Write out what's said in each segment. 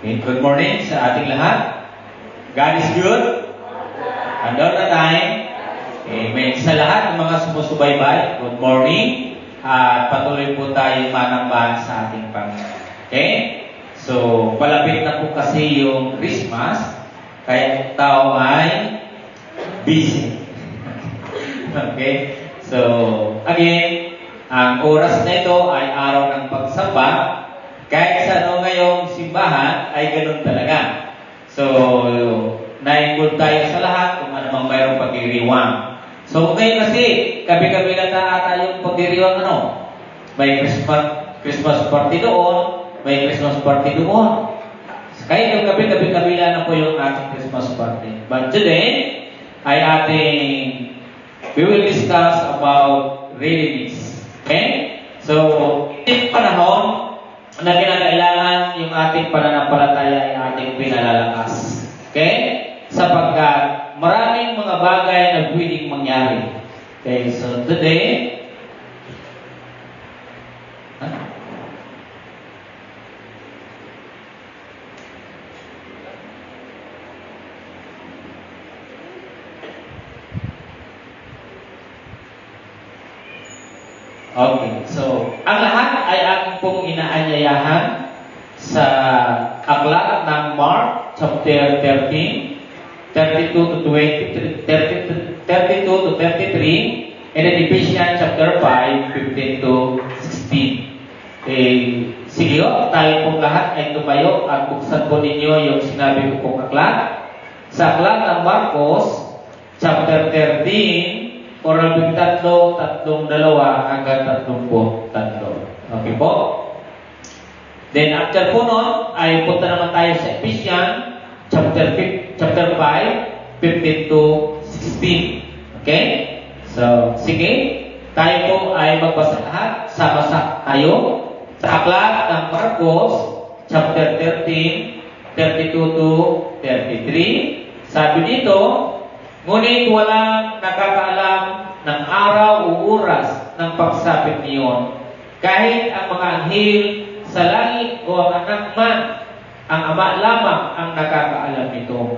Okay, good morning sa ating lahat. God is good. And all the time. Amen. Sa lahat ng mga sumusubaybay, good morning. At patuloy po tayo manambahan sa ating Panginoon. Okay? So, palapit na po kasi yung Christmas. Kaya ang tao ay busy. Okay? So, again, ang oras na ito ay araw ng pagsamba. Kahit sa ano ngayong simbahan, ay ganun talaga. So, na-include tayo sa lahat kung ano mang mayroong pagdiriwang. So, ngayon kasi, gabi-gabi na ata yung pagdiriwang ano. May Christmas party doon, may Christmas party doon. Kaya yung gabi-gabi na po yung ating Christmas party. But today, we will discuss about readiness. Okay? So, in panahon na kinakailangan yung ating pananampalataya ay ating pinalalakas. Okay? Sapagkat maraming mga bagay na pwedeng mangyari. Okay, so today, okay, so ang lahat ay aking pong inaanyayahan sa aklat ng Mark chapter 13, 32 to 20, 32 to 33, and then Ephesians chapter 5, 15 to 16. Sige o, tayo pong lahat ay tumayo at buksan po ninyo yung sinabi ko pong aklat. Sa aklat ng Marcos chapter 13, oral big 3, 32 hanggang 33. Okay po? Then after po nun, ay punta naman tayo sa Ephesians chapter 5, 15 to 16. Okay? So, sige. Tayo po ay magbasa lahat. Sama-sama tayo sa aklat ng Marcos chapter 13, 32 to 33. Sabi dito, ngunit walang nakakaalam ng araw o oras ng pagsapit niyon. Kahit ang mga anghel sa langit o ang anak man, ang Ama lamang ang nakakaalam nito.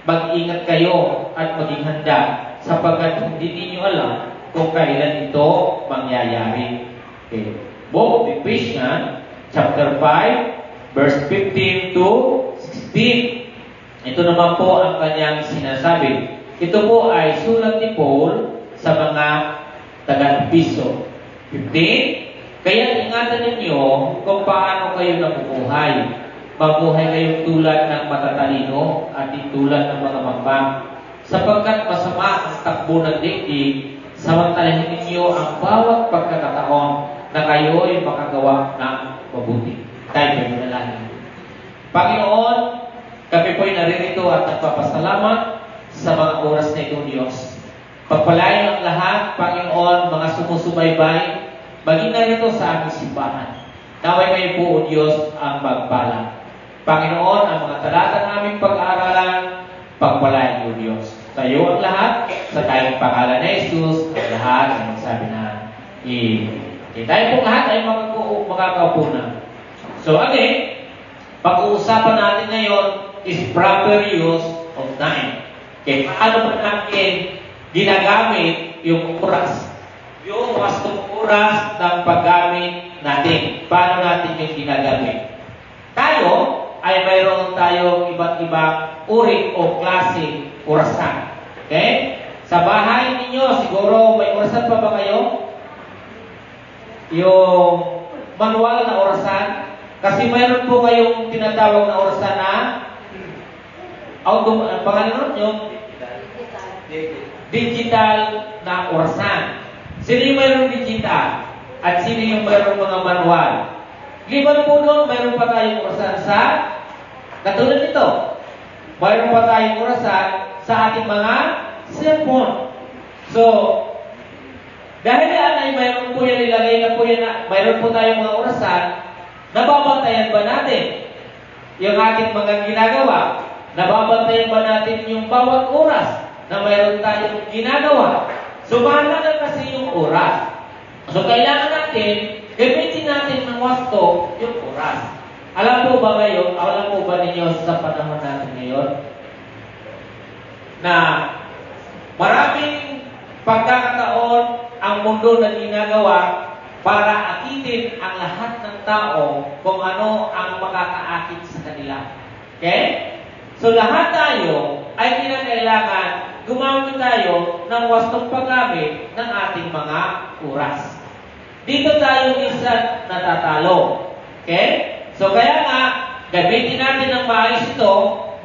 Mag-ingat kayo at maging handa sapagkat hindi ninyo alam kung kailan ito mangyayari. Okay. Book of Ephesians chapter 5 verse 15 to 16. Ito naman po ang kanyang sinasabi. Ito po ay sulat ni Paul sa mga taga-Efeso. 15. Kaya ingatan ninyo kung paano kayo nabubuhay. Mabuhay kayong tulad ng matatalino at tulad ng mga mambang. Sapagkat masama ang takbo ng daigdig, samantalahin ninyo ang bawat pagkakataon na kayo ay makagawa ng mabuti. Tayo ay manalangin. Panginoon, kami po ay naririto at nagpapasalamat sa mga oras na ito, Diyos. Pagpalain ang lahat, Panginoon, mga sumusubaybay, maging narito sa aming simbahan. Naway kayo po, O Diyos, ang magpala. Panginoon, ang mga talata ng aming pag-aaralan, pagpalain, O Diyos. Sa iyo ang lahat, sa tayong pangalan na Jesus, ang lahat ay magsabi na, okay, tayo po lahat ay makakaupo na. So again, pag-uusapan natin ngayon is proper use of time. Okay, paano ba natin ginagamit yung oras? Yung wastong oras ng paggamit natin. Paano natin yung ginagamit? Tayo ay mayroon tayong iba't ibang uri o klase orasan. Okay? Sa bahay ninyo, siguro may orasan pa ba kayo? Yung manual na orasan. Kasi mayroon po kayong tinatawag na orasan na pangalan yung digital na orasan. Sino yung mayroong digital? At sino yung mayroong mga manual? Liban po doon, mayroon pa tayong orasan sa katulad nito. Mayroon pa tayong orasan sa ating mga cellphone. So, dahil yan ay mayroon po yan ilagay na po yan na mayroon po tayong mga orasan, nababantayan ba natin yung ating mga ginagawa? Nababantayan ba natin yung bawat oras na mayroon tayong ginagawa? So, mahalaga kasi yung oras. So, kailangan natin gamitin natin ng wasto yung oras. Alam po ba ngayon, alam po ba ninyo sa panahon natin ngayon, na maraming pagkakataon ang mundo na ginagawa para akitin ang lahat ng tao kung ano ang makakaakit sa kanila. Okay? So lahat tayo ay kinakailangan gumamit tayo ng wastong paggamit ng ating mga oras. Dito tayo minsan natatalo. Okay? So kaya nga, gamitin natin ng maayos ito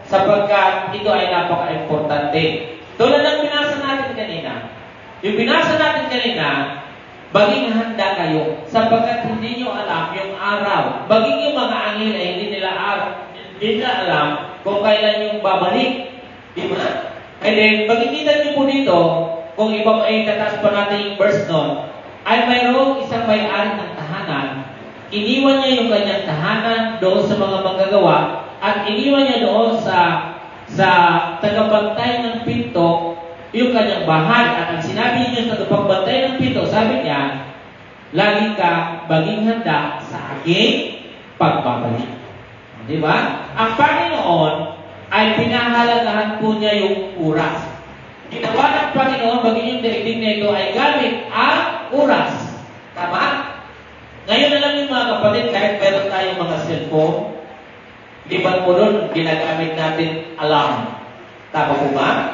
sapagkat ito ay napaka-importante. Tulad ng binasa natin kanina. Yung binasa natin kanina, maging handa kayo sapagkat hindi nyo alam yung araw. Maging yung mga anghel ay hindi nila alam kung kailan yung babalik. Di ba? And then, makikita nyo po dito, kung iba ay tataas pa natin yung verse nun, ay mayroong isang may-ari ng tahanan. Iniwan niya yung kanyang tahanan doon sa mga manggagawa at iniwan niya doon sa tagapagtay ng pinto yung kanyang bahay. At ang sinabi niya sa tagapagtay ng pinto, sabi niya, lagi ka maging handa sa aking pagbabalik. Di ba? Ang Panginoon ay pinahalagahan po niya yung oras. Ginawa ng Panginoon, maging yung daigdig na ito ay gamit ang oras. Tama? Ngayon na lang yung mga kapatid, kahit meron tayong mga cellphone, liban po doon, ginagamit natin alarm. Tama po ba?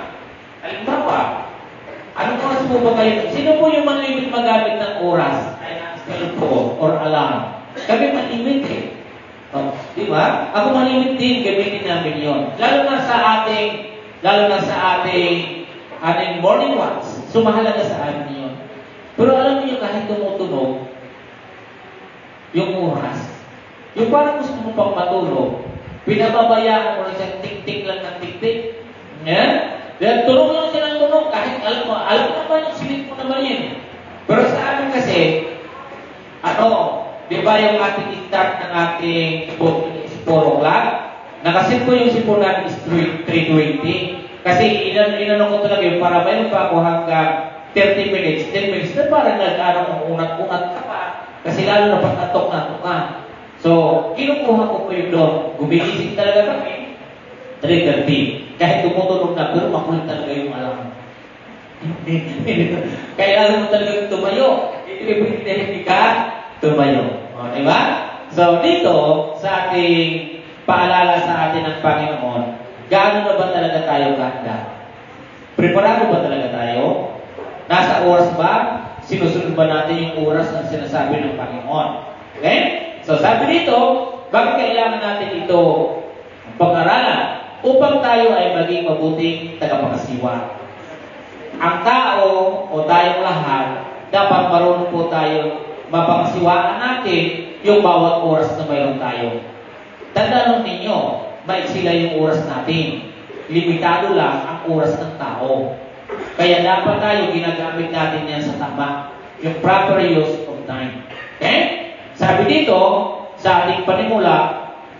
Halimbawa, anong oras po ba kayo? Sino po yung malimit magamit ng oras? Ay ang cellphone or alarm. Kami malimit eh. Oh, di ba? Ako malimit din, gamitin namin yon. Lalo na sa ating morning walks. So mahalaga sa amin yun. Pero alam niyo kahit tumutunog, yung oras, yung parang gusto mo pang matulog, pinababayaan mo lang siya, tik-tik lang ng tik-tik. Yeah? Dahil tunog lang siya ng tunog, kahit alam naman yung silip mo naman yun. Pero sa amin kasi, di ba yung ating start ng ating is 4 o'clock? Nakasit ko yung sipunan is 3:20. Kasi inano ko talaga yun para mayroon pa ako hanggang 30 minutes, 10 minutes, na parang nag-arang unat-unat ka pa. Kasi lalo na pag-atok ka. So, kinukuha ko po yung doon. Gumigising talaga kami. 3:30. Kahit tumutunog na, pero makulit talaga yung alam. Kaya alam mo talaga yung tumayo. Hindi ka tumayo. O, diba? So, dito, sa ating paalala sa atin ng Panginoon, gaano na ba talaga tayo ganda? Preparado ba talaga tayo? Nasa oras ba? Sinusunod ba natin yung oras na sinasabi ng Panginoon? Okay? So sabi dito, bakit kailangan natin ito pag-aralan? Upang tayo ay maging mabuting tagapagsiwa. Ang tao o tayong lahat, dapat marunong po tayo mapagsiwaan natin yung bawat oras na mayroon tayo. Tandaan ninyo, maiksi lang yung oras natin. Limitado lang ang oras ng tao. Kaya dapat tayo ginagamit natin yan sa tama. Yung proper use of time. Okay? Sabi dito, sa ating panimula,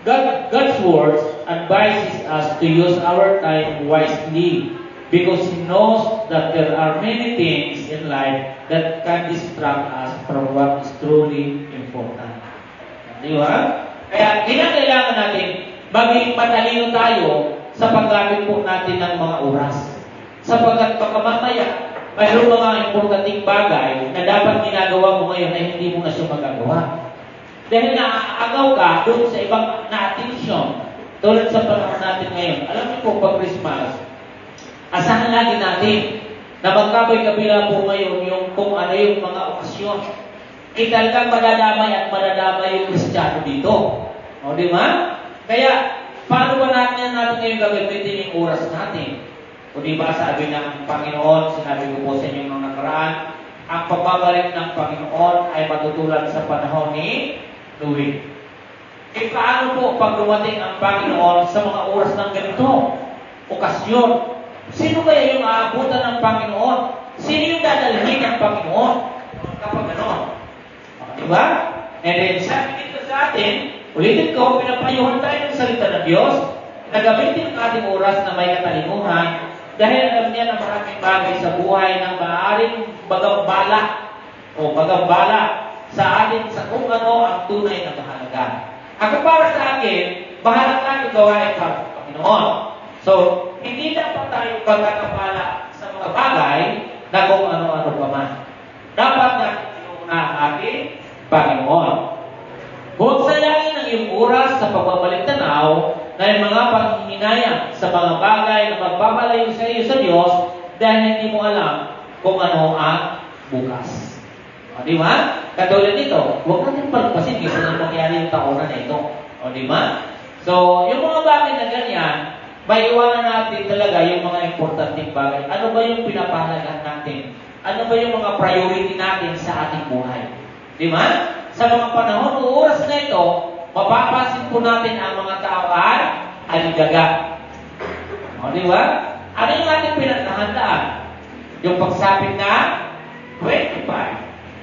God's words advises us to use our time wisely because He knows that there are many things in life that can distract us from what is truly important. Di ba? Kaya kailangan natin maging matalino tayo sa paggamit po natin ng mga oras. Sapagkat baka mamaya, mayroong mga importanteng bagay na dapat ginagawa mo ngayon ay hindi mo na siya magagawa. Dahil naaagaw ka doon sa ibang na-attention. Tulad sa panahon natin ngayon. Alam niyo po, pag Christmas, asahan lagi natin na magkabay-kabila po ngayon yung kung ano yung mga okasyon. Talagang madadamay yung Kristiyano dito. O, di ba? Kaya, paano ba natin ngayon gagamitin yung oras natin? O di ba sabi ng Panginoon, sinabi ko po sa inyo nung nakaraan, ang pagbabalik ng Panginoon ay matutulad sa panahon ni Noe. E paano po pag dumating ang Panginoon sa mga oras ng ganito? Okasyon. Sino kaya yung aabutan ng Panginoon? Sino yung dadalhin ng Panginoon? Kapag gano'n. Di ba? And then sabi dito sa atin, ulitin ko, pinapayuhan tayo ng salita ng Diyos, na gamitin ang ating oras na may katalinuhan dahil alam niya na maraming bagay sa buhay na maaaring bagambala sa atin sa kung ano ang tunay na mahalaga. Ang para sa akin, bahala tayo gawain para sa Panginoon. So, hindi dapat tayo pagkakapala sa mga bagay na kung ano-ano pa man. Dapat natin inuuna ang ating Panginoon. Huwag sayangin ang iyong oras sa pagbabalik tanaw na yung mga panghihinayang sa mga bagay na magbabalayo sa iyo sa Diyos dahil hindi mo alam kung ano ang bukas. O, di ba? Katulad nito, huwag natin pagpasin kung ano mangyari yung taonan na ito. O, di ba? So, yung mga bagay na ganyan, may iwanan natin talaga yung mga importanteng bagay. Ano ba yung pinapahalagan natin? Ano ba yung mga priority natin sa ating buhay? Di ba? Sa mga panahon o oras na ito, mapapansin po natin ang mga tao ay aligaga. O, di ba? Ano yung ating pinaghahandaan? Yung pagsapit na 25.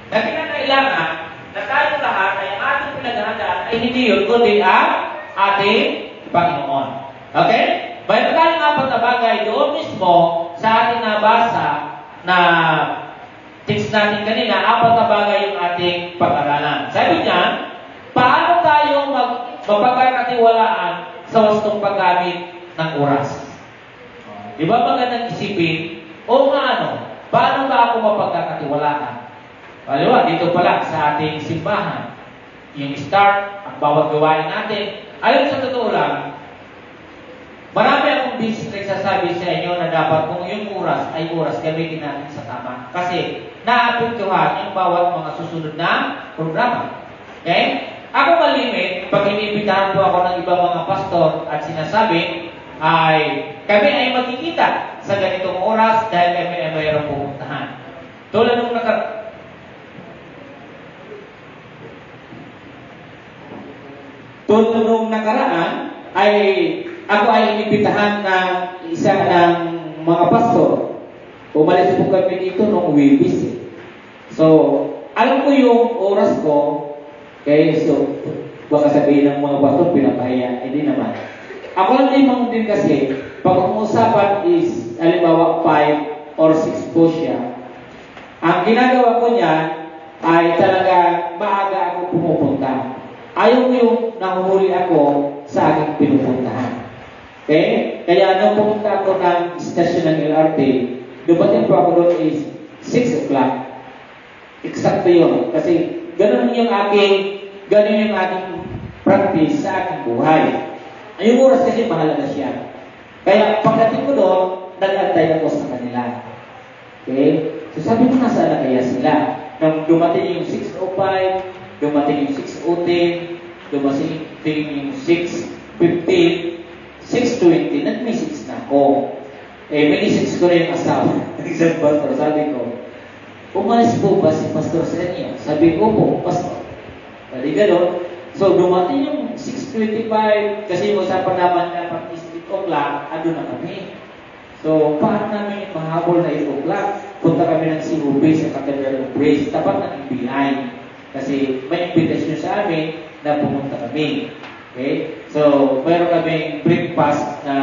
Na kinakailangan na tayo lahat ay ang ating pinaghahandaan ay hindi yun, kundi ang ating Panginoon. Okay? Mayroon tayong apat na bagay doon mismo sa ating nabasa na text natin kanina, apat na bagay yung ating pag-aralan. Sabi niya, paano tayo mapagkakatiwalaan sa wastong paggamit ng oras? Di ba magandang isipin, o nga ano, paano ba ako mapagkakatiwalaan? Paliwa, dito pa lang sa ating simbahan, yung start, ang bawat gawain natin. Alam sa totoo lang, marami akong business nagsasabi sa inyo na dapat kung yung oras ay oras, gamitin natin sa tama. Kasi naapektuhan yung bawat mga susunod na programa. Okay? Ako malimit, pag inibitahan po ako ng ibang mga pastor at sinasabi, ay kami ay magkikita sa ganitong oras dahil kami ay mayroong pupuntahan. Tulad nung nakaraan, ay ako ay inibitahan ng isa ng mga pastor. Umalis po kami dito nung Wibis. So, alam ko yung oras ko. Okay, so, baka sabihin ng mga pastor, pinapahiya. Hindi naman. Ako lang din kasi, pag ang usapan is, halimbawa 5 or 6 po siya, ang ginagawa ko niya ay talaga maaga ako pumupunta. Ayaw yung nahuhuli ako sa aking pinupuntahan. Okay? Kaya nung pumunta ako ng station ng LRT, dumating po ako doon is 6 o'clock. Eksakto yun. Kasi ganun yung aking practice sa aking buhay. Yung oras kasi mahalaga siya. Kaya pagdating ko doon, nag-antay ako sa kanila. Okay? So sabi ko, nasaan na kaya sila? Nung dumating yung 6:05, dumating yung 6:10, dumating yung 6:15, 6:20, nag-message na ako. Message ko na yung asawa. Isang pastor, sabi ko, umalis po ba si pastor sa inyo? Sabi ko po, pastor. Dali gano'n. So, dumating yung 6:25, kasi yung usapan naman na pag 8 o'clock, ando na kami. So, paano namin yung mahabol na 8 o'clock? Punta kami ng COB sa Cathedral of Praise, tapat ng NBI. Kasi may invitation sa amin na pumunta kami. Okay? So, mayroon kaming breakfast na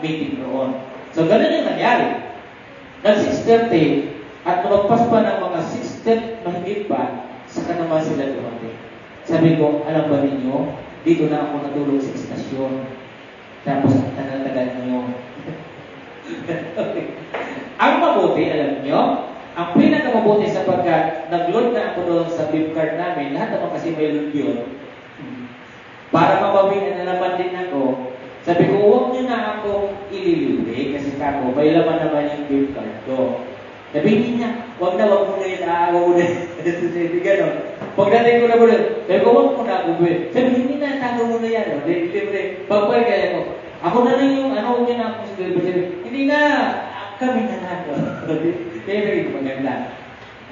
meeting noon. So, ganun yung nangyari. Nag 6:30, at lumagpas pa ng mga 6:10 mahigit pa, saka naman sila dumating. Sabi ko, alam ba ninyo, dito na ako natulog sa istasyon. Tapos, tagal nyo. Ang mabuti, alam nyo, ang pinakamabuti sapagkat nag-load na ako doon sa beep card namin, lahat naman kasi may load yun. Para mabawian na naman din ako, sabi ko, huwag nyo na akong ililibre kasi kako, may laman naman yung beep card ko. Sabi niya, huwag na yun, aawa mo na yun. Sabi gano'n. Pagdating ko na mo rin, sabi ko, huwag mo na ako ba? Sabi, hindi na, tago mo na yan. Libre. Pagpay kaya ko, ako na lang yung, huwag niya na ako sabi, hindi na, kami na na. Kaya rin maganda.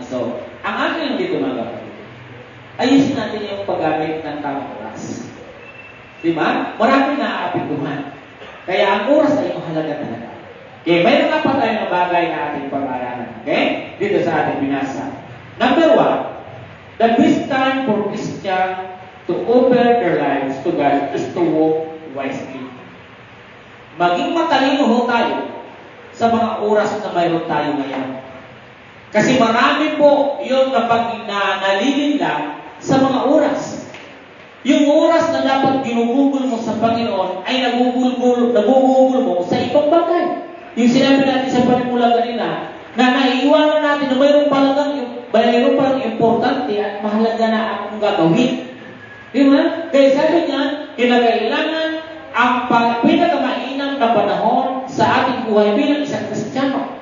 So, ang akin dito mga kapatid, ayusin natin yung paggamit ng tamang oras. Diba? Marami na aapektuhan. Kaya ang oras ay mahalaga talaga. Okay, mayroon nga pa tayo ng bagay na ating pag-aaralan. Okay? Dito sa ating binasa. Number 1, the best time for Christian to open their lives to God is to walk wisely. Maging matalino ho tayo sa mga oras na mayroon tayo ngayon. Kasi marami po yung nalilin lang sa mga oras. Yung oras na dapat ginugugol mo ngayon ay nagugugol mo sa ibang bagay. Yung sinabi natin sa panimula kanina, na naiiwanan natin na mayroon palang importante at mahalaga na akong gagawin. Di ba? Kaya sabi niya, kinakailangan ang pinakamainam na panahon sa ating buhay bilang isang Kristiyano.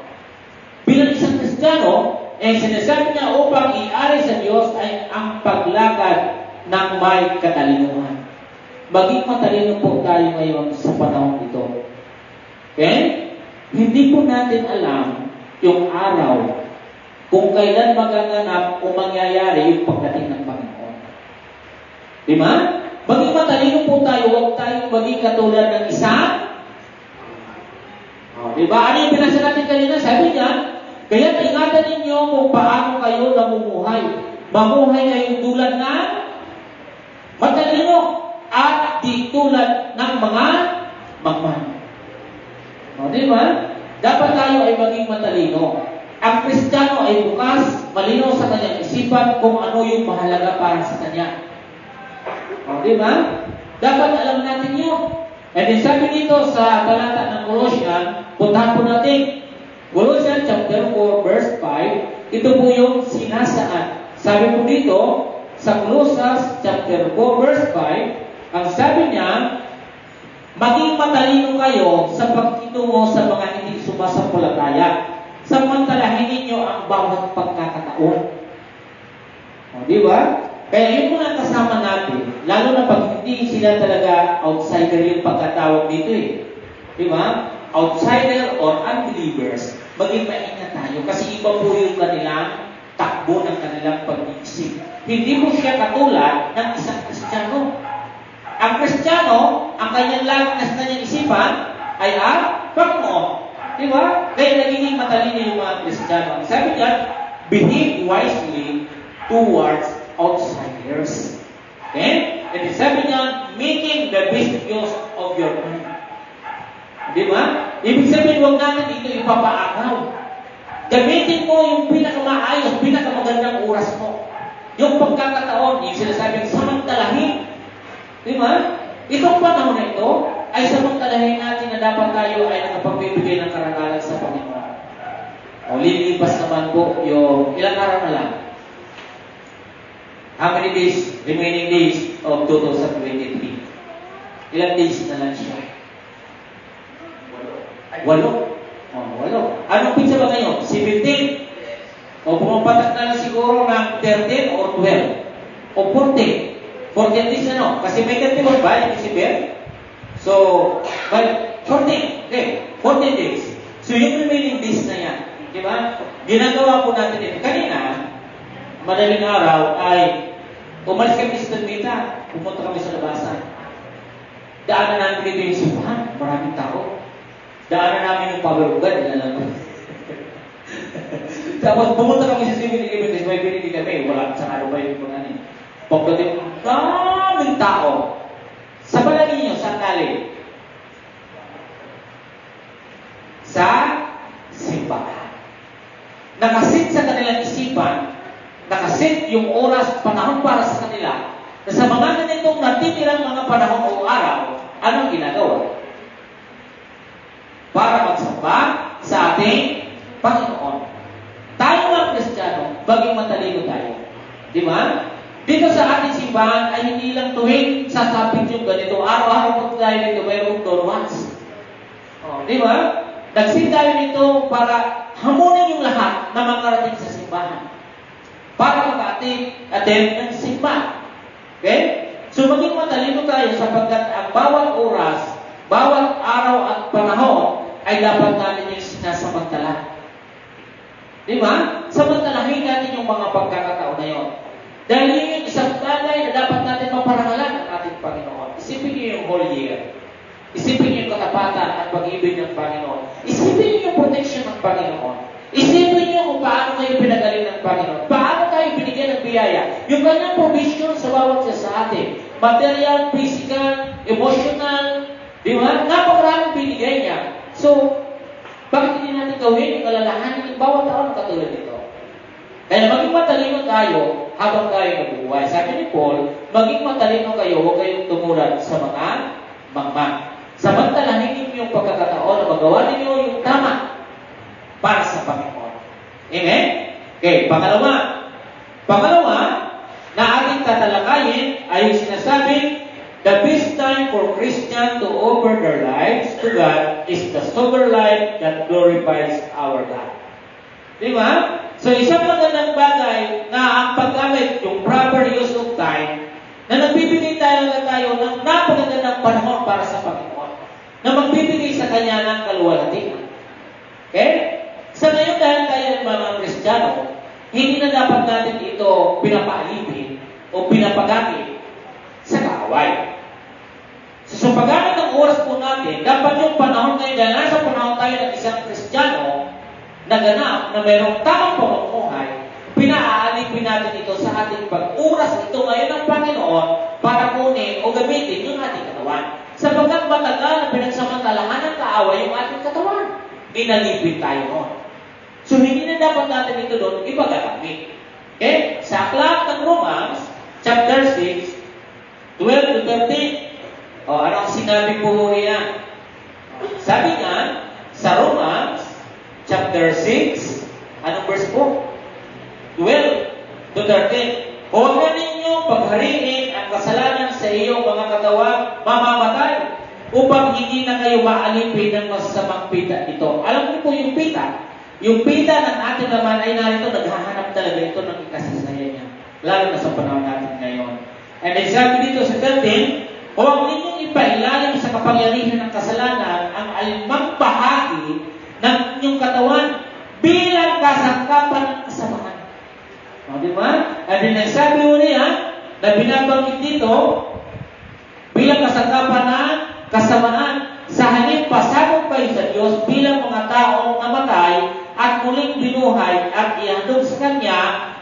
Bilang isang Kristiyano, sinasabi niya upang i-ari sa Diyos ay ang paglakad ng may katalinuhan. Maging matalino po tayo ngayon sa panahon ito. Okay? Hindi po natin alam yung araw kung kailan magaganap o mangyayari yung pagdating ng Panginoon. Di ba? Maging matalino po tayo, huwag tayong maging katulad ng isa. Di ba? Ano yung binasa natin kanina? Sabi niya, kaya ingatan ninyo kung paano kayo namumuhay. Mamuhay kayong tulad na matalino at di tulad ng mga magman. Di ba? Dapat tayo ay maging matalino. Ang Kristiyano ay bukas, malinaw sa kanyang isipan kung ano yung mahalaga para sa kanya. Di ba? Dapat alam natin yun. And then sabi dito sa talata ng Colossians, puntahan po natin. Colossians chapter 4 verse 5, ito po yung sinasaan. Sabi po dito, sa Colossians chapter 4 verse 5, ang sabi niya, maging matalino kayo sa pagkitungo sa mga hindi sumasampalataya. Samantalahin ninyo ang bawat pagkakataon. Di ba? Kaya yung mga kasama natin, lalo na pag hindi sila talaga outsider yung pagkatawag dito Di ba? Outsider or unbelievers, maging maingat tayo. Kasi iba po yung kanilang takbo ng kanilang pag-iisip. Hindi po siya katulad ng isang Kristiyano. Ang Kristiyano, ang kanyang lagi na sa kanyang isipan ay ang Panginoon. Di ba? Kaya nagiging matalino yung mga Kristiyano. Sabi niya, behave wisely towards outsiders. Okay? And sabi niya, making the best use of your mind. Di ba? Ibig sabihin, huwag natin dito ipapaakaw. Gamitin mo yung pinakamaayos, pinakamagandang oras mo. Yung pagkakataon, yung sinasabing samantalahin. Di ba? Itong panahon na ito ay samantalahin natin na dapat tayo ay nakapagbibigay ng karangalan sa Panginoon. O lilipas naman po yung ilang araw na lang. How many days, remaining days of 2023? Ilang days na lang siya? 8. 8. Anong pizza ba kayo? 17? O pumapatak na lang siguro ng 13 or 12? O 14? 14 days Kasi may 31 ba yung December? So, 14. Okay, 14 days. So, yung remaining days na yan. Diba? Ginagawa po natin ito. Kanina, madaling araw ay umalis kami sa Tagmita. Pumunta kami sa labasan. Daanan namin dito yung simbahan. Maraming tao. Daanan namin yung power of God. Tapos pumunta kami sa Civil may pinili kami. Wala sa ano ba yung mga ni. Pagdating daming tao. Sa palagi niyo, saan galing? Sa simbahan. Nakasit sa kanilang isipan, nakasit yung oras, panahon para sa kanila, na sa mga ganitong natitirang mga panahon o araw, anong ginagawa? Para magsamba sa ating Panginoon. Tayo mga Kristiyano, baging matalino tayo. Di ba? Dito sa ating simbahan ay hindi lang tuwing sasapit yung ganito. Araw-araw po tayo dito, mayroong once. Di ba? Nagsin tayo dito para hamunin yung lahat na makarating sa simbahan. Para mag-attend ng simbahan. Okay? So maging matalino tayo sapagkat ang bawat oras, bawat araw at panahon ay dapat natin yung sinasamantala. Di ba? Samantalahin natin yung mga pagkakataon na yun. Dahil yun yung isang bagay na dapat natin maparangalan ng ating Panginoon. Isipin niyo yung whole year. Isipin niyo yung katapatan at pag-ibig ng Panginoon. Isipin niyo yung protection ng Panginoon. Isipin niyo kung paano kayo pinagaling ng Panginoon. Paano tayo binigyan ng biyaya. Yung kanyang provision sa bawat isa sa atin. Material, physical, emotional. Di ba? Napakaraming binigay niya. So, bakit hindi natin gawin yung alalahanin yung bawat taon katulad nito? Kaya maging matalino tayo habang tayo nabubuhay. Sabi ni Paul, maging matalino kayo, huwag kayong tumulad sa mga mangmang. Pangalawa, na ating tatalakayin ay yung sinasabing, the best time for Christian to offer their lives to God is the sober life that glorifies our God. Di ba? So, isang magandang bagay na ang paggamit, yung proper use of time, na nagbibigay tayo ng napakagandang panahon para sa Panginoon, na magbibigay sa Kanya ng kaluwalhatian. Okay? Sa ngayon, dahil tayo ng mga Kristiyano, hindi na dapat natin ito pinapaalipin o pinapagamit sa kaaway. So, paggamit ng oras po natin, dapat yung panahon ngayon, dahil nasa panahon tayo ng isang Kristiyano, na ganap, na mayroong tamang pamumuhay, pinaalipin natin ito sa ating pag-uras ito ngayon ng Panginoon para kunin o gamitin yung ating katawan. Sapagkat matagal na pinagsamantalahan ng kaaway yung ating katawan. Inalipin tayo noon. So, hindi na dapat natin ito doon ipagamit. Okay? Sa aklat ng Romans, chapter 6, 12 to 13. Ano ang sinabi po yan? Sabi nga, sa Romans, chapter 6, anong verse po? 12 to 13. Huwag na ninyo paghariin ang kasalanan sa iyong mga katawan, mamamatay, upang hindi na kayo maalipin ng masasamang pita ito. Alam niyo po yung pita? Yung pita ng ating laman ay narito, naghahanap talaga ito ng ikasasaya niya. Lalo na sa panahon natin ngayon. And then sabi dito sa 13, huwag ninyong ipailalim sa kapangyarihan ng kasalanan ang alimang bahagi ng inyong katawan bilang kasangkapan ng kasamaan. O, di ba? And then nagsabi mo niya na binabanggit dito bilang kasangkapan ng kasamaan. Sa halip pasabog kayo sa Diyos bilang mga taong namatay at muling binuhay at ihandog sa Kanya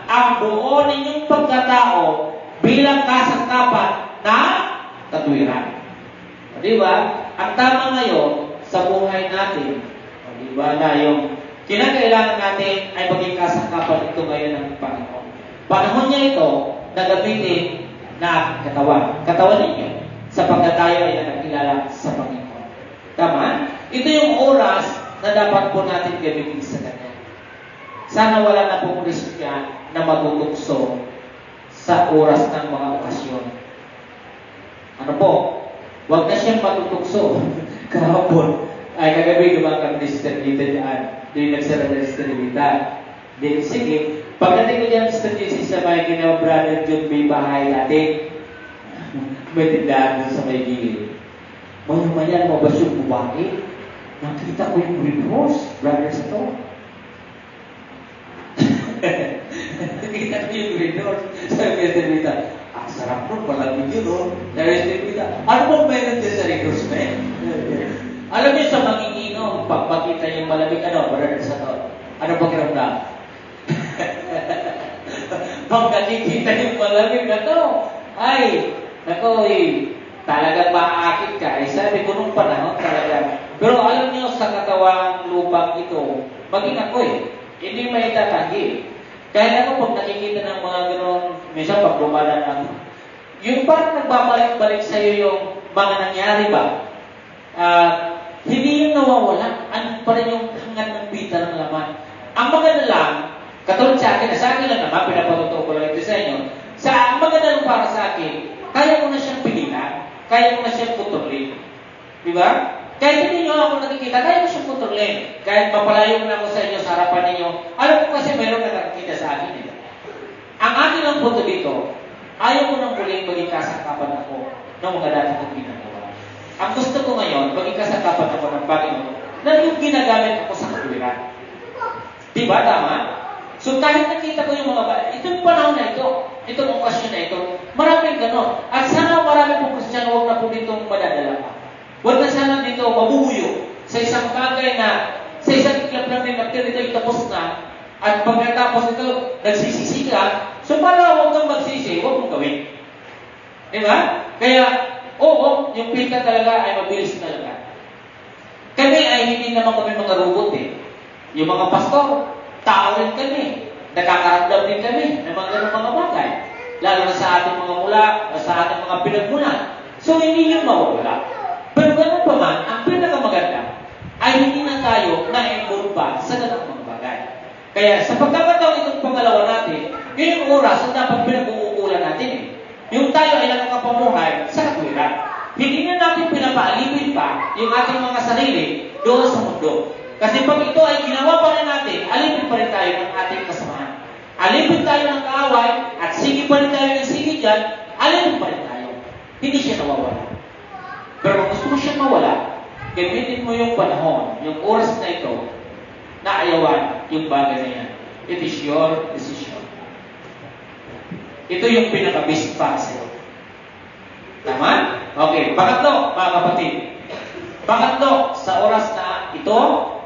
ang buo ninyong pagkatao bilang kasangkapan na katwiran. O, di ba? Ang tama ngayon sa buhay natin, o, di ba, na yung kinakailangan natin ay maging kasangkapan ito ngayon ng Panginoon. Panahon niya ito na gamitin na katawan. Katawan ninyo sapagkat tayo ay nakakilala sa Panginoon. Tama? Ito yung oras na dapat po natin gamitin sa Kanya. Sana wala na pong Kristiyan na matutukso sa oras ng mga okasyon. Ano po? Huwag na siyang matutukso. Kahapon, ay kagabi gumagang distributor dyan. Doon nagsara na distributor. Then, sige, pagdating ko dyan sa Jesus sa may ginawa brother John may bahay natin, may tindahan sa may gilid. Maya-maya lumabas yung buwaki. Nakita ko yung green horse, brother sa to. Nakita ko yung green horse. Sabi niya distributor, ang sarap nun, palagin yun, no? Sabi niya distributor, ano bang meron dyan sa green horse, man? Alam niyo sa manginginom, pag makita yung malamig, brother sa to. Ano bang ramdam? Pag nakikita yung malamig na to, ay, talagang maakit ka. Sabi ko nung panahon talaga. Pero alam niyo sa katawang lupang ito, maging ako hindi may tatanggi. Kaya ako pag nakikita ng mga gano'n, minsan pag lumalan ako, yung parang nagbabalik-balik sa iyo yung mga nangyari ba? Hindi yung nawawala. Ano pa rin yung hangat ng pita ng laman. Ang maganda lang, katulad sa akin lang naman, pinapatutuo ko lang ito sa inyo, ang maganda lang para sa akin, kaya ko na siyang pilihan, kaya ko na siyang putulin. Di ba? Kahit hindi nyo ako nakikita, kaya ko siyang putulin. Kahit mapalayo na ako sa inyo, sa harapan ninyo, alam ko kasi mayroon na nakikita sa akin. Ang akin lang punto dito, ayaw ko nang muling maging kasangkapan ako ng mga dati kong ginagawa. Ang gusto ko ngayon, maging kasangkapan ako ng Panginoon na yung ginagamit ako sa katwiran. Di ba? Tama? So kahit nakita ko yung mga itong panahon na ito, itong okasyon na ito, maraming ganon. At sana marami pong Kristiyano, huwag na po ditong madadala pa. Huwag na sana dito mabubuyo sa isang bagay na, sa isang iklap lang rin, after ito itapos na, at pagkatapos ito, nagsisisi ka, so para huwag kang magsisi, huwag mong gawin. Di ba? Kaya, oo, yung pita talaga ay mabilis talaga. Kami ay hindi naman kami mga robot Yung mga pastor, tao rin kami. Nakakaramdam din kami ng mga bagay. Lalo na sa ating mga mula, sa ating mga pinagmulan. So, hindi yun mawawala. Pero ganun pa man, ang pinakamaganda ay hindi na tayo na-involve pa sa ganang mga bagay. Kaya sa pagkakataon itong pangalawa natin, yun yung oras na dapat pinag-uukulan natin. Yung tayo ay nagkakapamuhay sa katwiran. Hindi na natin pinapaalipin pa yung ating mga sarili doon sa mundo. Kasi pag ito ay ginawa pa rin natin, alipin pa rin tayo ng ating kasamahan. Alipin tayo ng kaaway at sige pa rin tayo ng sige dyan, alipin pa rin tayo. Hindi siya nawawala. Pero kung gusto mo siya mawala, gamitin mo yung panahon, yung oras na ito, na ayawan yung bagay na yan. It is your decision. Ito yung pinaka-best para sa'yo. Tama? Okay. Pangatlo, mga kapatid. Pangatlo, sa oras na ito,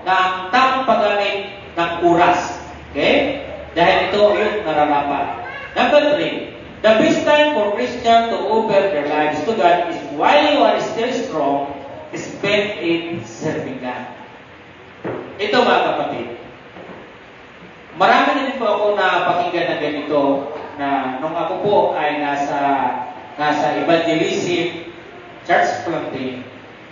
ng tamang paggamit ng oras. Okay? Dahil ito yung nararapat. Number 3, the best time for Christians to offer their lives to God is while you are still strong, spend in serving God. Ito mga kapatid. Marami na din po ako napakinggan na ganito na nung ako po ay nasa evangelism church planting.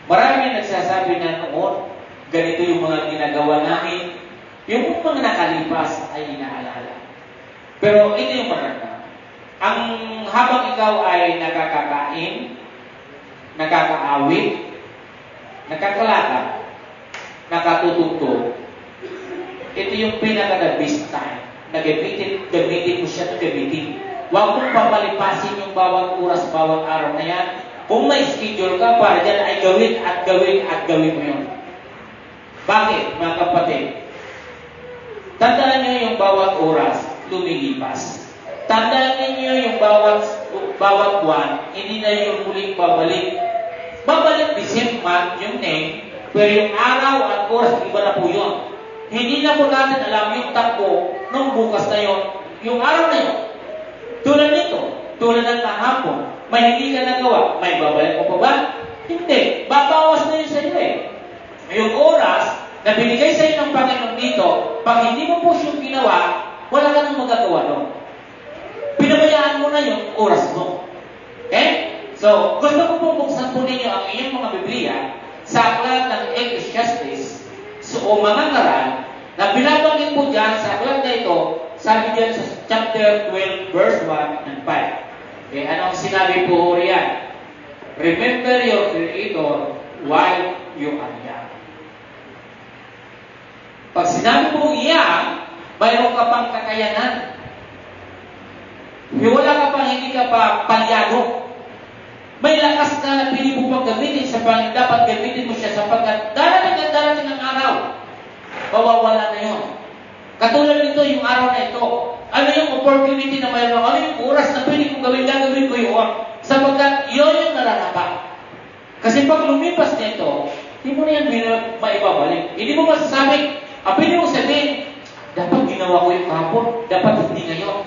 Marami nagsasabi na noon ganito yung mga ginagawa namin, yung mga nakalipas ay inaalala. Pero ito yung maganda. Ang habang ikaw ay nakakakain, nakakaawit, nakakalakad, nakatutugtog, ito yung pinaka-the best time na gamitin mo siya at gamitin. Huwag mong papalipasin yung bawat oras, bawat araw na yan. Kung may schedule ka, para dyan ay gawin at gawin at gawin mo yun. Bakit, mga kapatid? Tandaan nyo yung bawat oras, lumilipas. Tandaan niyo yung bawat buwan, hindi na yung muling babalik. Babalik the same month, yung name, pero yung araw at oras, iba na po yun. Hindi na po natin alam yung takbo ng bukas na yun, yung araw na yun. Tulad nito, tulad ng kahapon, may hindi ka nagawa, may babalik mo pa ba? Hindi. Babawas na yun sa iyo eh. Yung oras na binigay sa iyo ng Panginoon dito, pag hindi mo po siyang ginawa, wala ka nang magagawa doon. Pinabayaan mo na yung oras mo. Okay? So, gusto ko po buksan po ninyo ang inyong mga Biblia sa aklat ng Ecclesiastes. So, mga ngaral na binabanggit po dyan sa aklat na ito, sabi dyan sa chapter 12, verse 1 and 5. Okay, anong sinabi po riyan? Remember your Creator while you are young. Pag sinabi po iyan, mayroon ka pang kakayanan. Wala ka pang hindi ka pa palyado. May lakas ka na pili mo pang gamitin sa Panginoon. Dapat gamitin mo siya sapagkat darating ang araw. Mawawala na yun. Katulad nito yung araw na ito. Ano yung opportunity na mayroon? Ano yung oras na pwede kong gagawin ko yun? Sapagkat yun yung nararapat. Kasi pag lumipas na ito, hindi mo na yan maibabalik. Hindi mo masasabi, pwede mo sabihin, dapat ginawa ko yung kahapon, dapat hindi ngayon.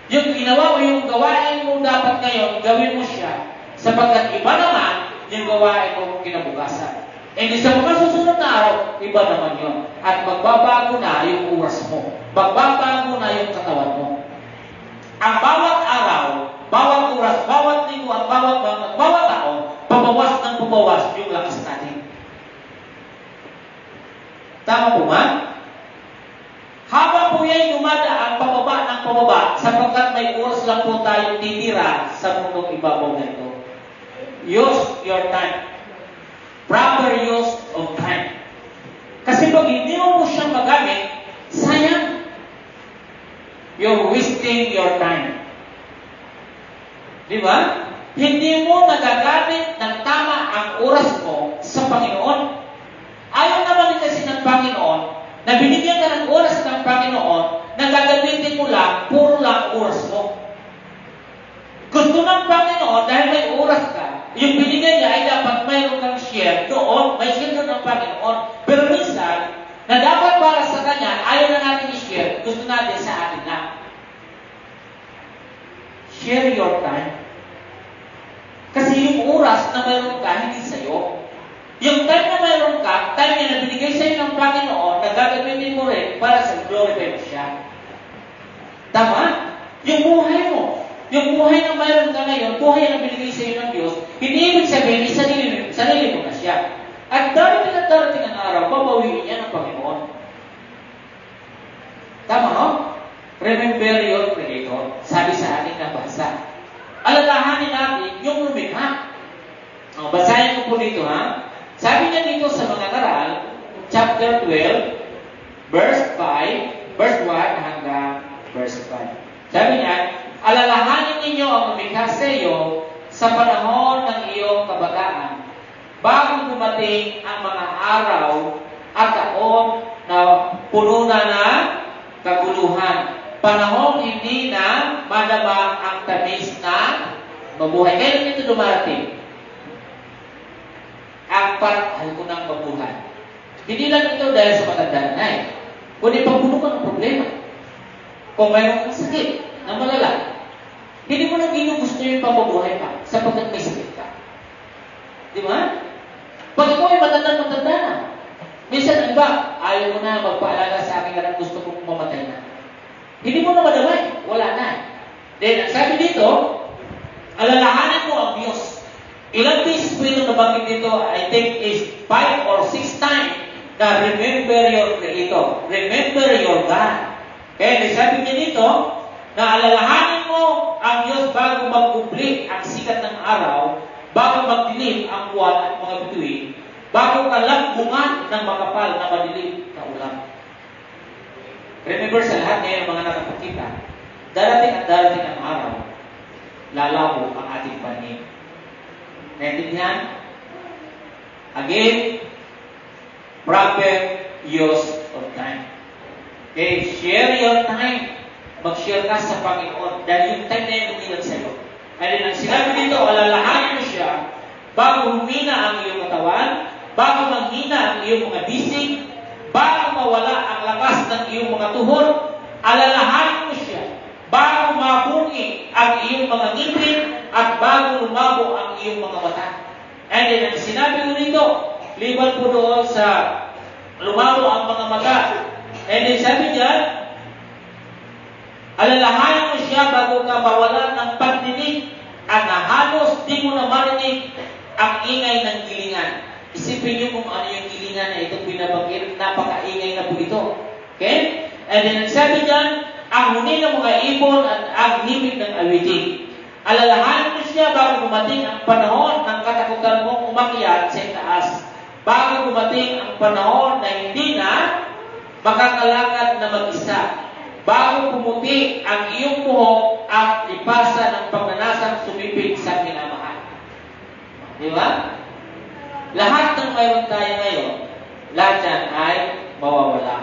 Yung ginawa mo, yung gawain mo dapat ngayon, gawin mo siya. Sapagkat iba naman yung gawain mo kinabukasan. And sa mga susunod na araw, iba naman yun. At magbabago na yung oras mo. Magbabago na yung katawan mo. Ang bawat araw, bawat oras, bawat linggo, at bawat taon, pabawas ng pabawas yung lakas natin. Tama po ba? Habang po yan dumadaan pababa ng pababa, sapagkat may oras lang po tayong titira sa mundong ibabaw na ito. Use your time. Proper use of time. Kasi pag hindi mo siyang magamit, sayang. You're wasting your time. Di ba? Hindi mo nagagamit ng tama ang oras mo sa Panginoon. Ayaw naman kasi ng Panginoon na binigyan ka ng oras ng Panginoon na gagamitin mo lang, puro lang oras mo. Gusto ng Panginoon, dahil may oras ka, yung binigay niya ay dapat mayroon kang share doon, may share doon ng Panginoon. Pero minsan, na dapat para sa Kanya, ayaw na natin i-share, gusto natin sa atin na. Share your time. Kasi yung oras na mayroon ka, hindi sa'yo. Yung time na mayroon ka, time niya na binigay sa'yo ng Panginoon, na gagamitin mo rin para sa glorify mo siya. Tama? Yung buhay mo. Yung buhay na mayroon ka ngayon, buhay na binigay sa iyo ng Diyos, hindi ibig sabihin, sarili mo na siya. At darating ang araw, babawiin niya ng Panginoon. Tama Remember your Creator. Sabi sa ating nabasa. Alalahanin natin yung lumikha. Basahin ko po dito ha. Sabi niya dito sa mga ngaral, chapter 12, verse 5, verse 1 hanggang verse 5. Sabi niya, alalahanin ninyo ang lumikha sa iyo sa panahon ng iyong kabataan, bago dumating ang mga araw at taon na puno na ng kaguluhan. Panahon hindi na madama ang tamis na mabuhay. Kailan ito dumarating? Ang parahal ko ng mabuhay. Hindi lang ito dahil sa matanda na kundi pagpuno ka ng problema. Kung mayroon kang sakit na malala, hindi mo na ginugusto yung pamabuhay pa sapagkat may sakit ka. Di ba? Pag ikaw ay matanda na, minsan iba, ayaw mo na magpaalaga sa akin na gusto kong mamatay na. Hindi mo na madamay. Wala na. Then, ang sabi dito, alalahanin mo ang Diyos. Ilang beses po ito nabanggit dito, I think is 5 or 6 times na remember your Creator. Remember your God. Kaya sabi niya dito, na alalahanin mo ang Diyos bago magkubli ang sikat ng araw, bago magdilim ang buwan at mga bituin, bago kalambungan ng makapal na madilim na ulam. Remember sa lahat ngayon mga nakapagkita, darating at darating ang araw, lalabo ang ating paningin. Naintindihan? Again, proper use of time. Okay, share your time. Mag-share ka sa Panginoon dahil yung time na yung umilag sa iyo. Ay ang sinabi dito, alalahanin mo siya bago humina ang iyong katawan, bago manghina ang iyong mga bisig, bago mawala ang lakas ng iyong mga tuhod, alalahanin mo siya bago mabungi ang iyong mga ngipin at bago lumabo ang iyong mga mata. And then, ang sinabi ko dito, liban po doon sa lumabo ang mga mata. And then, sabi niya, alalahanin mo siya bago ka mawala ng pagdinig at na halos di mo na marinig ang ingay ng gilingan. Isipin niyo kung ano yung gilingan na itong binabanggit, napakaingay na po ito. Okay? And then, sabi niya, ang huni ng mga ibon at ang himig ng awitin. Alalahanin mo siya bago dumating ang panahon ng katakutan mong umakyat sa itaas. Bago dumating ang panahon na hindi na makakalakad na mag-isa. Bago pumuti ang iyong buhok at ipasa ng pagnanasang sumipid sa minamahal. Di ba? Lahat ng mayroon tayo ngayon, lahat yan ay mawawala.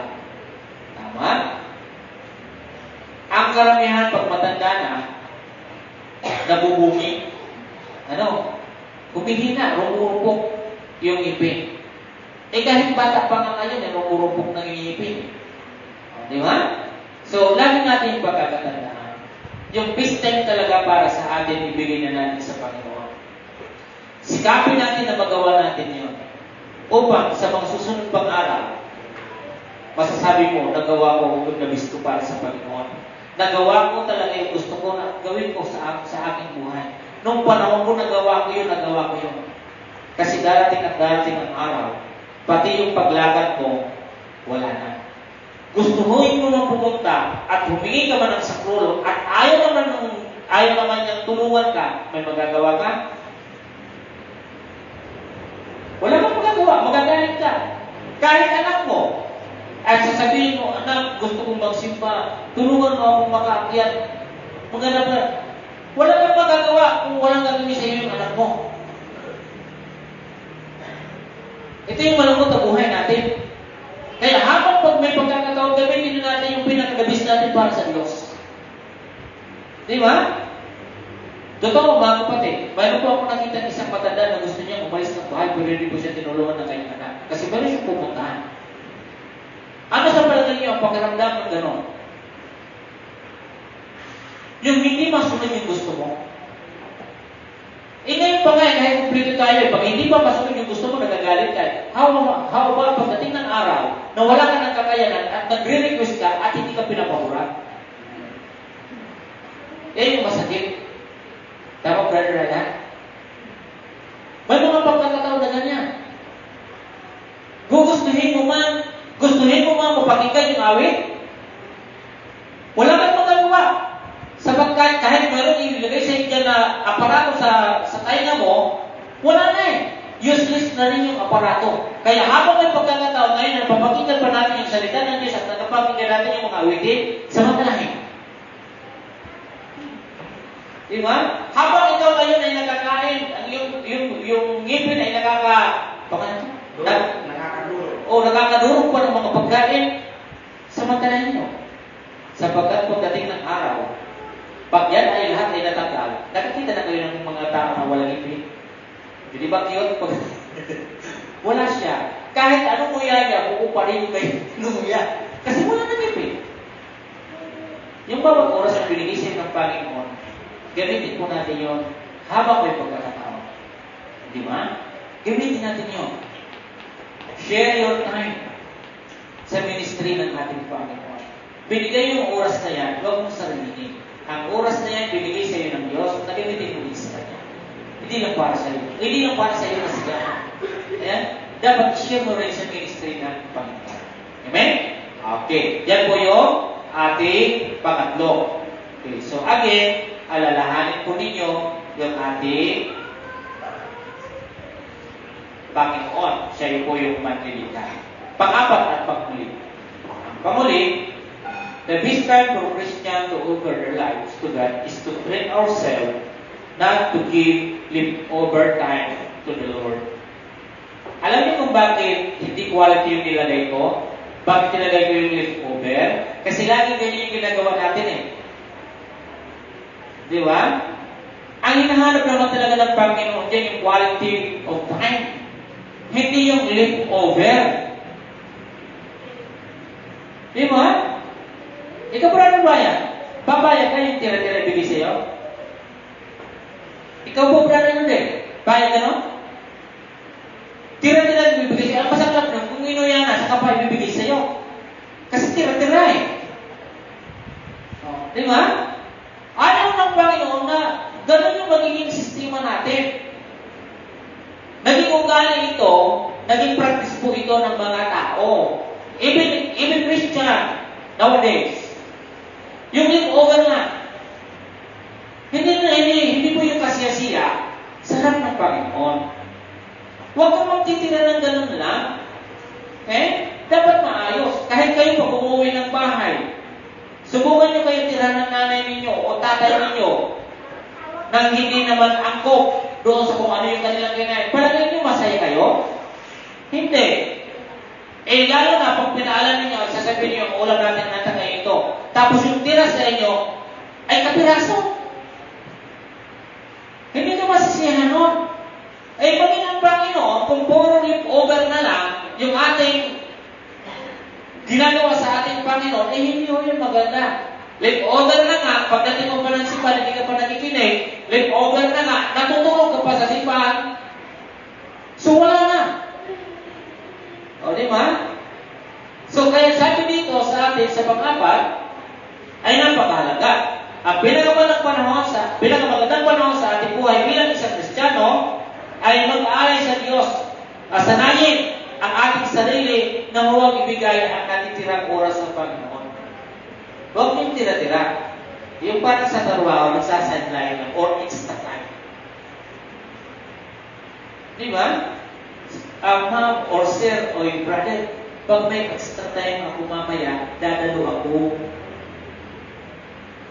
Tama? Ang karamihan pag matanda na, nabubungi, humihina, rumurupok yung ipin. Kahit bata pa nga ngayon, rumurupok ng ipin. Di ba? So, lagi natin pagkakatandaan. Yung best time talaga para sa atin, ibigay na natin sa Panginoon. Sikapin natin na magawa natin yun. Upang sa mga susunod pang araw, masasabi mo, nagawa ko yung nabis ko para sa Panginoon. Nagawa ko talaga yung gusto ko na gawin ko sa aking buhay. Nung panahon ko nagawa ko yun. Kasi darating at darating ang araw, pati yung paglakad ko, wala na. Gustuhin mo nang pumunta at humingi ka man ng sakrolo at ayaw naman niyang tulungan ka, may magagawa ka? Wala kang magagawa, magagalit ka. Kahit anak mo, at sasabihin mo, anak, gusto kong magsimba, tulungan mo akong makaakyat. Maganda pa. Wala kang magagawa kung walang gagawin sa iyo yung anak mo. Ito yung malungkot na buhay natin. Kaya habang pag may pagkakataon, gamitin natin yung pinakagabis natin para sa Diyos. Di ba? Totoo, mga kapatid. Mayroon po ako nakita isang matanda na gusto niya umalis ng bahay, pero hindi po siya tinulungan ng kanyang anak. Kasi meron siyang pupuntahan. Ano sa palagay niyo ang pakiramdam ng gano'n? Yung hindi masunod yung gusto mo. Ngayon pa nga, kahit kumplito tayo, pag hindi pa masunod yung gusto mo, nagagalit ka. How about pagdating ng araw, na wala ka ng kakayanan at nagre-request ka at hindi ka pinapahura? Yung masakit. Tama, brother Ryan? May mga pagkakataon na ganyan. Gustuhin mo man mapakinggan yung awit, wala ka aparato sa tainga mo, wala na eh. Useless na rin yung aparato. Kaya habang may pagkakataon ngayon, napapakinggan pa natin yung salita ng Diyos at napapakinggan natin yung mga awitin, samantalahin. Di ba? Habang ikaw ngayon ay nakakain, yung ngipin ay nakakadurog pa ng mga pagkain, samantalahin mo. Sapagkat pagdating ng araw, pag yan ay lahat ay natanggal, nakikita na kayo ng mga tao na walang ngipin. Hindi ba cute? Wala siya. Kahit anong nguya niya, pupuparin kayo ng nguya. Kasi wala na ngipin. Yung bawat oras na binigay ng Panginoon, gamitin po natin yun habang may pagkakataon. Di ba? Gamitin natin yun. Share your time sa ministry ng ating Panginoon. Binigay yung oras na yan, huwag mong sarilihin. Ang oras na yan, binigay sa iyo ng Diyos, nagamitin mo din sa Kanya. Hindi lang para sa iyo. Hindi lang para sa iyo kasigahan. Ayan? Dapat share mo rin sa ministry ng Panginoon. Amen? Okay. Yan po yung ating pangatlo. Okay. So again, alalahanin po ninyo yung ating Panginoon. Siya po yung manlilita. Pang-apat at pang-uli. Ang pang-uli, the best time for Christians to offer their lives to God is to train ourselves not to give leftover time to the Lord. Alam niyo kung bakit hindi quality yung nilagay ko? Bakit nilagay ko yung leftover? Kasi lagi ganyan yung ginagawa natin eh. Di ba? Ang hinahanap naman talaga ng Panginoon dyan yung quality of time. Hindi yung leftover. Di ba? Ikaw po na bayan. Babayag ka yung tira-tira ibigay sa'yo? Ikaw po brother hindi. Bayad ka no? Tira-tira ibibigay sa'yo. Ang masaklap nun, kung inuya na, saka pa ibibigay sa'yo. Kasi tira-tira eh. Oh, di ba? Ayaw ng Panginoon na ganun yung magiging sistema natin. Naging ugali ito, naging practice po ito ng mga tao. Even Christian nowadays. Yung leftover na. Hindi po yung kasya-siya sa harap ng Panginoon. Huwag kang magtitira ng ganun lang. Okay? Dapat maayos. Kahit kayo pag umuwi ng bahay, subukan nyo kayo tira ng nanay ninyo o tatay ninyo nang hindi naman angkop doon sa kung ano yung kanilang kinain. Palagay nyo masaya kayo? Hindi. Eh, lalo na pag pinaalan ninyo, sasabihin niyo yung ulam natin nata ngayon ito. Tapos yung tira sa inyo ay kapiraso. Hindi ka masisiyahan nun. Eh, maging ang Panginoon, kung puro leftover na lang, yung ating ginagawa sa ating Panginoon, eh hindi ho yun maganda. Leftover na nga, pagdating mo pa ng simbahan, hindi ka pa nakikinig, leftover na nga, natutulog ka pa sa simbahan, so wala na. O, di ba? So, kaya sabi dito sa atin, sa pang-apat, ay napakahalaga. Ang pinakamagandang panahon sa ating buhay bilang isang Kristiyano ay mag-aalay sa Diyos. Asanayin ang ating sarili na huwag ibigay ang natitirang oras ng Panginoon. Huwag yung tira-tira. Yung parang sa trabaho, nagsasadlay lang or extra time. Di ba? Ma'am or sir o yung brother, pag may extra time ako mamaya, dadalo ako.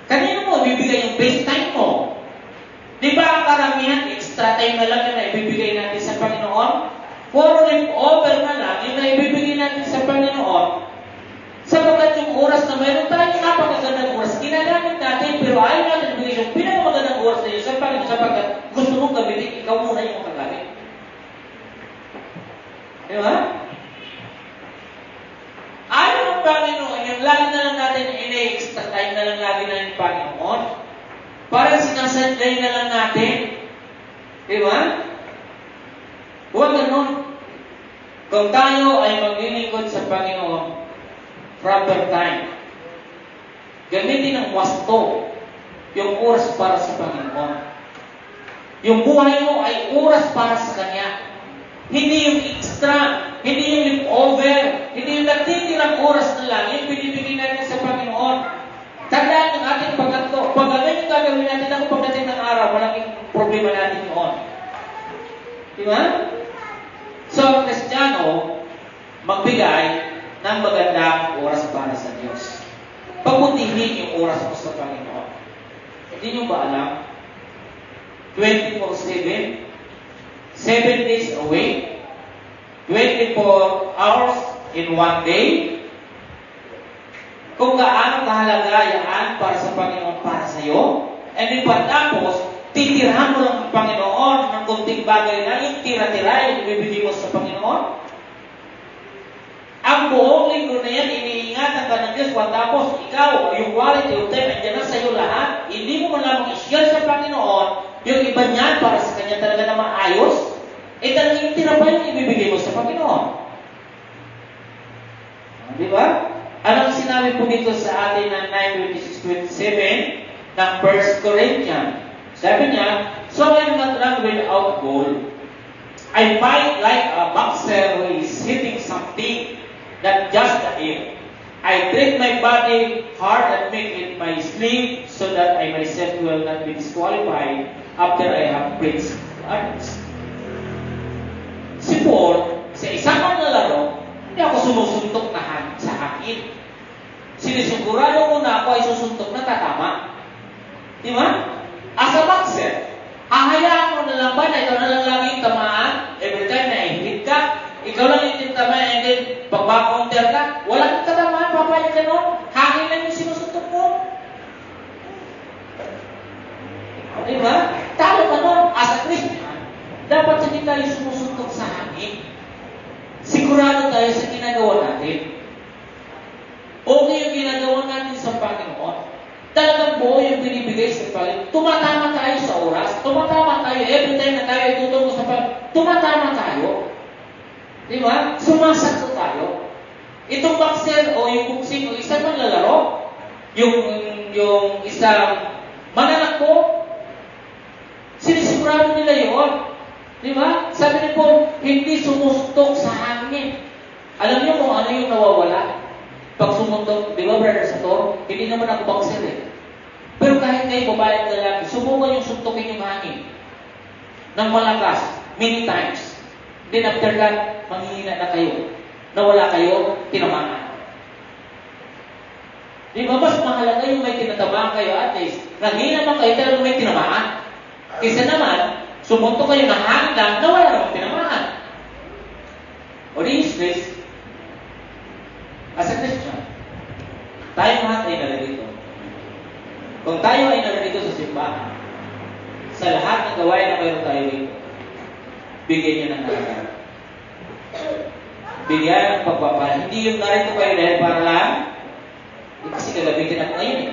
Kanina mo, bibigay yung base time mo. Di ba ang karamihan, extra time na lang yung naibibigay natin sa Panginoon? Puro leftover na lang yung naibibigay natin sa Panginoon. Sapagkat yung oras na mayroon tayong napakagandang oras, ginagamit natin, pero ayaw natin bigay yung pinakamagandang oras na yun sa Panginoon sapagkat gusto mong gamitin, ikaw muna yung makagamit. Di ba? Ayaw ng Panginoon, yung lagi na lang natin ina-extra time na lang lagi na yung Panginoon. Parang sinasadlay na lang natin. Di ba? Huwag ganun. Kung tayo ay maglilingkod sa Panginoon, proper time. Gamitin ng wasto yung oras para sa Panginoon. Yung buhay mo ay oras para sa Kanya. Hindi yung extra, hindi yung leftover, hindi yung natitirang oras na lang, yung binibigay natin sa Panginoon. Tandaan yung ating pagkatlo. Pag ganun yung gagawin natin ako pagdating ng araw, malaking problema problema natin noon. Di ba? So, ang Kristiyano, magbigay ng magandang oras para sa Diyos. Pagputihin yung oras mo sa Panginoon. Hindi nyo ba alam? 24/7, 7 days a week, 24 hours in one day. Kung gaano kahalaga yan para sa Panginoon, para sa iyo, and then pagtapos, titirahan mo lang ang Panginoon ng kunting bagay na yung tira-tira yung ibibigay mo sa Panginoon. Ang buong linggo na yan, iniingatan ka ng Diyos, tapos ikaw, yung quality of time, andyan na sa iyo lahat, hindi mo man lamang i-share sa Panginoon, yung iba niyan para sa Kanya talaga na maayos, talagang tira pa yung ibibigay mo sa Panginoon. Di ba? Anong sinabi po dito sa atin ng 9:26-27 ng 1 Corinthians? Sabi niya, so I'm not run without goal. I fight like a boxer who is hitting something that just the aim. I treat my body hard and make it my slave so that I myself will not be disqualified after I have preached to others. Si Paul, sa isang manlalaro, hindi ako sumusuntok na sa akin. Sinisigurado ko na ako ay susuntok na tatama. Di ba? As a boxer, hahayaan mo na lang ba na ikaw na lang laging tamaan every time na i-hit ka? Ikaw lang yung tintamaan and then pag back-counter ka, walang tatamaan, papayag ka nun. Hangin lang yung sinusuntok mo. Di ba? Talo ka nun. As a Christian, dapat hindi tayo sumusuntok sa hangin. Sigurado tayo sa ginagawa natin. Okay yung ginagawa natin sa Panginoon. Talagang buo yung binibigay sa Panginoon. Tumatama tayo sa oras. Tumatama tayo. Every time na tayo ay tutungo sa Panginoon, tumatama tayo. Di ba? Sumasakto tayo. Itong boxer o yung boxing o isang manlalaro, yung isang mananakbo, sinisigurado nila yun. Di ba? Sabi ni Paul, hindi sumustok sa hangin. Alam niyo kung ano yung nawawala? Pag sumuntok, di ba brother sa to? Hindi naman ako boxer eh. Pero kahit kayo babae at lalaki, subukan yung suntokin yung hangin ng malakas, many times. Then after that, manghihina na kayo. Nawala kayo, tinamaan. Di ba mas mahalaga yung may tinatamaan kayo at least. Nanghihina naman kayo, pero may tinamaan. Kaysa naman, sumuntok kayo na hangin lang, nawala naman tinamaan. O di is as a Christian, tayo lahat ay nalarito. Kung tayo ay nalarito sa simbahan, sa lahat ng gawain na mayroon tayo dito, bigyan niyo ng halaga. Bigyan ng pagpapahal. Hindi yung narito kayo dahil para lang, kasi gagamitin ako ngayon eh.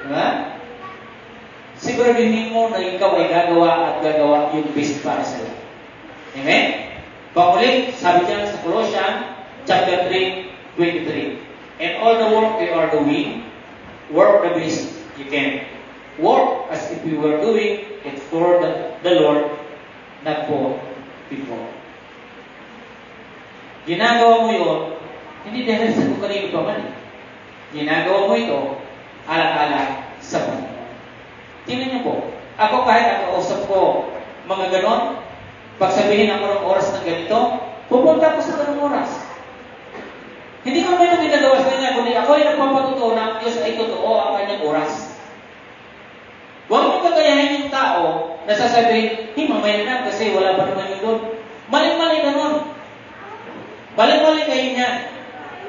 Diba? Siguraduhin mo na ikaw ay gagawa at gagawa yung best para sa iyo. Amen? Pangulit, sabi niya sa Colossians, chapter 3:23. And all the work you are doing, work the best you can. Work as if you were doing it for the Lord, not for people. Ginagawa mo yun, hindi dahil sa kung kanino pa man. Ginagawa mo ito, alang-alang sa Panginoon. Tingnan niyo po, ako kahit nakausap ko mga ganon, pag sabihin ako ng oras na ganito, pupunta ko sa ganong oras. Hindi ko naman yung ginagawa sa kanya, kundi ako ay nagpapatuto na ang Diyos ay totoo ang kanyang oras. Huwag mo kagayahin yung tao na sasabihin, mamaya na kasi wala pa naman yung doon. Maling-maling na nun. Maling-maling kayo niya.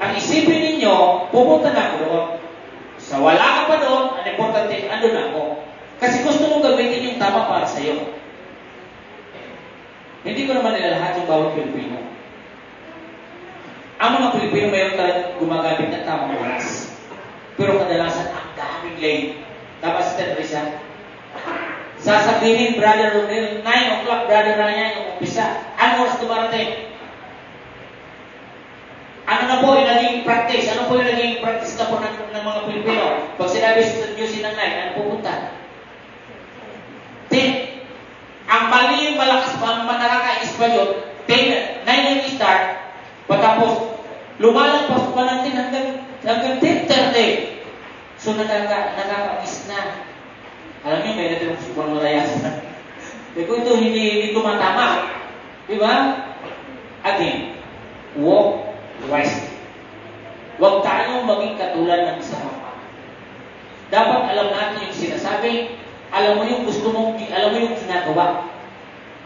Ang isipin ninyo, pupunta na ako doon. Sa wala ka pa doon, ang importante, andun ako. Kasi gusto mong gamitin yung tama para sa iyo. Hindi ko naman nilalahat yung bawat Pilipino. Ang mga Pilipino mayroon talagang gumagamit ng tamang oras. Pero kadalasan, ang daming late. Tapos sa Teresa, sasabihin, Brother Ronel, 9 o'clock, Brother Ryan, yung umpisa. Ang oras dumarating? Ano na po yung naging practice? Ano po yung naging practice na po ng mga Pilipino? Pag sinabi sa Diyos ng 9, ano pupunta? 10. Ang mali yung malakas pa, ang manaraka-is pa yun, 10, 9 yung start, patapos, lumalagpas pa ng 10 hanggang 10:30. So nakaka-is na. Alam niyo, may natin ang subang malayasan. Kaya kung ito hindi tumatama, di ba? Again, walk wisely. Huwag tayong maging katulad ng isa pa. Dapat alam natin yung sinasabi, alam mo yung gusto mong, alam mo yung ginagawa.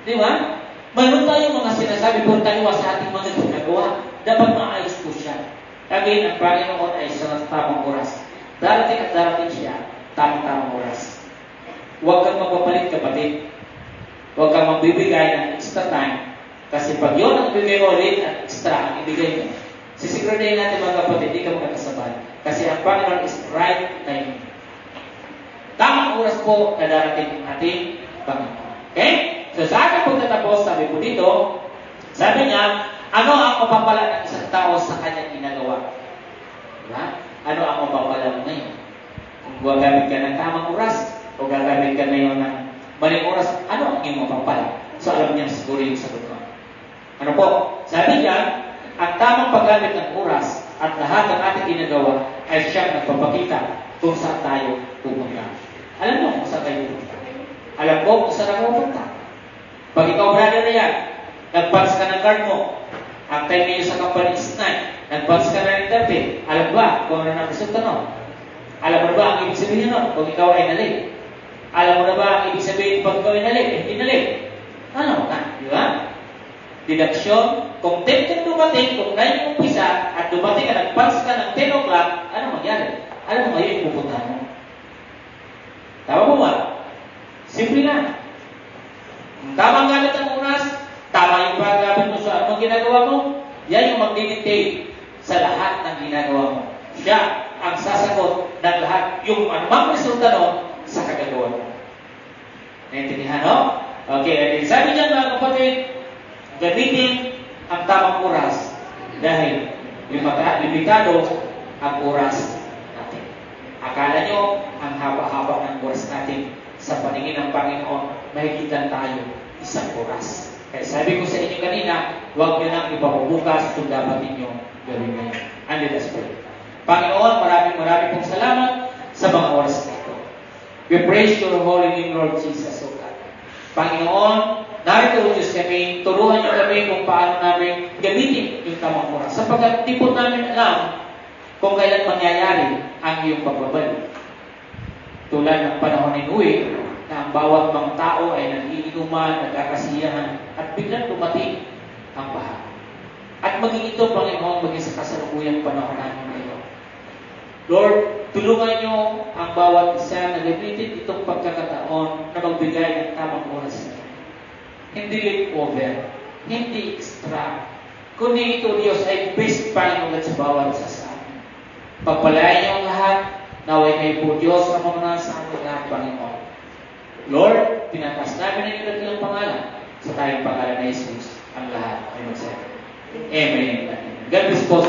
Di ba? Mayroon tayong mga sinasabi kung taliwa sa ating mga ginagawa. Dapat maayos po siya. Again, ang Panginoon ay sa tamang oras. Darating at darating siya, tamang oras. Huwag kang magpapalit, kapatid. Huwag kang magbibigay ng extra time. Kasi pag yun ang bigay mo ulit at extra ang ibigay mo, sisiguraduhin natin mga kapatid, hindi ka magkakasabay. Kasi ang Panginoon is right timing. Tamang oras po na darating ang ating Panginoon. Okay? So sa ating pagtatapos, sabi po dito, sabi niya, ano ang mapapala ng isang tao sa kanyang ginagawa? Diba? Ano ang mapapala mo ngayon? Kung gagamit ka ng tamang oras, o gagamit ka ngayon ng maling oras, ano ang iyong mapapala? So alam niya siguro yung sagot ko. Ano po? Sabi niya, ang tamang paggamit ng oras at lahat ng ating ginagawa ay siyang nagpapakita kung saan tayo pupunta. Alam mo kung saan tayo pupunta? Alam ko kung saan ako pupunta. Pag ikaw, brother na yan, nag-pass ka ng card mo, ang time niyo sa company is 9, nag-pass ka na ng 30, alam ba kung ano na resulta nun? Alam mo na ba ang ibig sabihin nun kung ikaw ay nalate? Alam mo na ba ang ibig sabihin pag ikaw ay nalate? Hindi nalate. Ano na? Di ba? Deduction, kung 10 ka dumating, kung 9 yung umpisa, at dumating ka, nag-pass ka ng 10 o'clock, ano mangyari? Alam mo ngayon yung pupunta mo. Tama mo ba? Simple na. Tamang gamit ang oras, tama yung paggamit mo sa anong ginagawa mo, yan yung magdidictate sa lahat ng ginagawa mo. Siya ang sasagot ng lahat, yung anumang resulta no, sa kagagawa mo. Naintindihan, no? Okay, and sabi niya mga kapatid, gamitin ang tamang oras dahil limitado ang oras natin. Akala nyo, ang haba-haba ng oras natin sa paningin ng Panginoon, mahigitan tayo isang oras. Kaya sabi ko sa inyo kanina, huwag nyo nang ipapabukas kung dapat ninyo gawin ngayon. And let us pray. Panginoon, maraming pong salamat sa mga oras na ito. We praise your holy name, Lord Jesus, O God. Panginoon, narito Diyos kami, turuan niyo kami kung paano namin gamitin yung tamang oras. Sapagkat di po namin alam kung kailan mangyayari ang iyong pagbabalik. Tulad ng panahon ni Noe, na ang bawat mga tao ay nagiinuman, nagkakasiyahan, at biglang dumating ang baha. At maging ito, Panginoon, maging sa kasalukuyang panahon namin ngayon. Lord, tulungan niyo ang bawat isa na gamitin itong pagkakataon na magbigay ng tamang oras na. Hindi late over, hindi extra, kundi ito, Diyos, ay best Panginoon sa bawat isa sa amin. Pagpalain niyo ang lahat, naway kayo po Diyos ang mga nasa ating lahat, Panginoon. Lord, tinatas namin ang ilang pangalan sa tayong pangalan na Jesus ang lahat ay magsabi. Amen. God bless po.